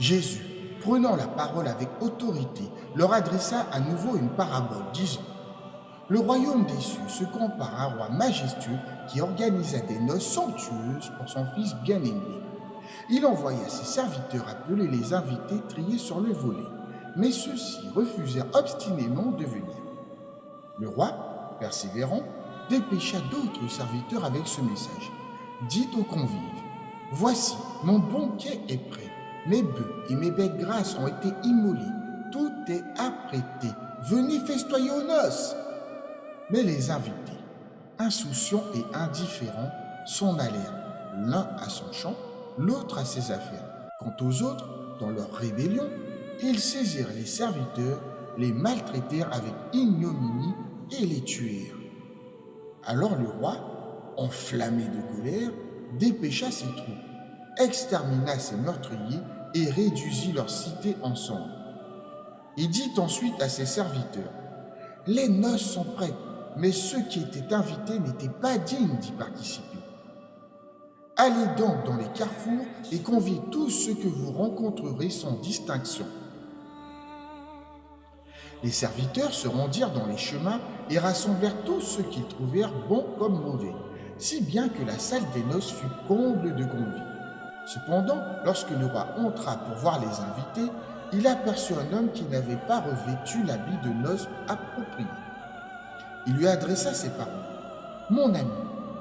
Jésus, prenant la parole avec autorité, leur adressa à nouveau une parabole, disant: Le royaume des cieux se compare à un roi majestueux qui organisa des noces somptueuses pour son fils bien-aimé. Il envoya ses serviteurs appeler les invités triés sur le volet, mais ceux-ci refusèrent obstinément de venir. Le roi, persévérant, dépêcha d'autres serviteurs avec ce message. Dit aux convives: Voici, mon banquet est prêt. Mes bœufs et mes bêtes grasses ont été immolés. Tout est apprêté. Venez festoyer aux noces. Mais les invités, insouciants et indifférents, s'en allèrent, l'un à son champ, l'autre à ses affaires. Quant aux autres, dans leur rébellion, ils saisirent les serviteurs, les maltraitèrent avec ignominie et les tuèrent. Alors le roi, enflammé de colère, dépêcha ses troupes, extermina ses meurtriers et réduisit leur cité en cendres. Il dit ensuite à ses serviteurs: Les noces sont prêtes, mais ceux qui étaient invités n'étaient pas dignes d'y participer. Allez donc dans les carrefours et conviez tous ceux que vous rencontrerez sans distinction. Les serviteurs se rendirent dans les chemins et rassemblèrent tous ceux qu'ils trouvèrent bons comme mauvais, si bien que la salle des noces fut comble de convives. Cependant, lorsque le roi entra pour voir les invités, il aperçut un homme qui n'avait pas revêtu l'habit de noces approprié. Il lui adressa ces paroles: Mon ami,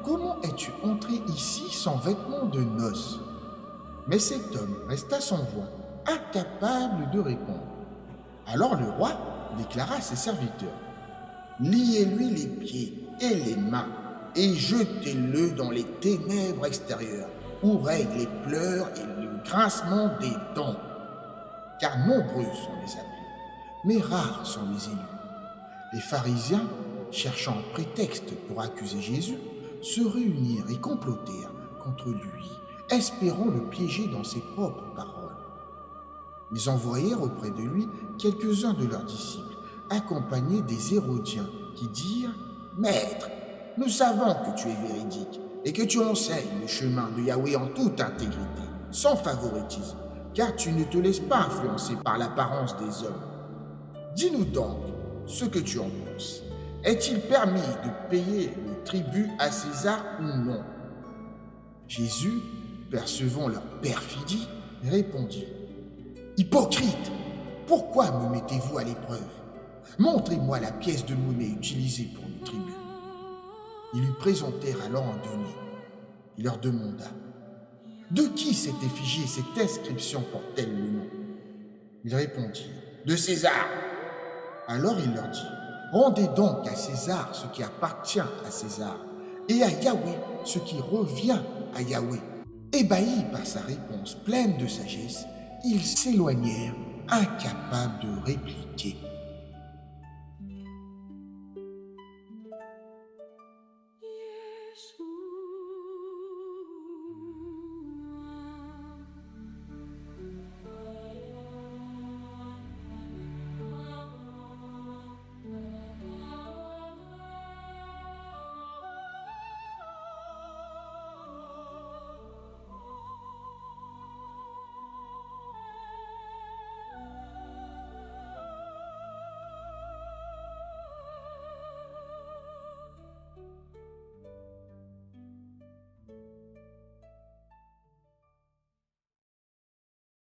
comment es-tu entré ici sans vêtements de noces? Mais cet homme resta sans voix, incapable de répondre. Alors le roi déclara à ses serviteurs: Liez-lui les pieds et les mains et jetez-le dans les ténèbres extérieures, où règnent les pleurs et le grincement des dents. Car nombreux sont les appelés, mais rares sont les élus. Les pharisiens, cherchant un prétexte pour accuser Jésus, se réunirent et complotèrent contre lui, espérant le piéger dans ses propres paroles. Ils envoyèrent auprès de lui quelques-uns de leurs disciples, accompagnés des Hérodiens, qui dirent: Maître, nous savons que tu es véridique et que tu enseignes le chemin de Yahweh en toute intégrité, sans favoritisme, car tu ne te laisses pas influencer par l'apparence des hommes. Dis-nous donc ce que tu en penses. Est-il permis de payer le tribut à César ou non? Jésus, percevant leur perfidie, répondit: Hypocrite, pourquoi me mettez-vous à l'épreuve? Montrez-moi la pièce de monnaie utilisée pour le tribut. Ils lui présentèrent alors un denier. Il leur demanda: De qui cette effigie et cette inscription portent-elles le nom? Ils répondirent: De César. Alors il leur dit: Rendez donc à César ce qui appartient à César, et à Yahweh ce qui revient à Yahweh. Ébahis par sa réponse pleine de sagesse, ils s'éloignèrent, incapables de répliquer.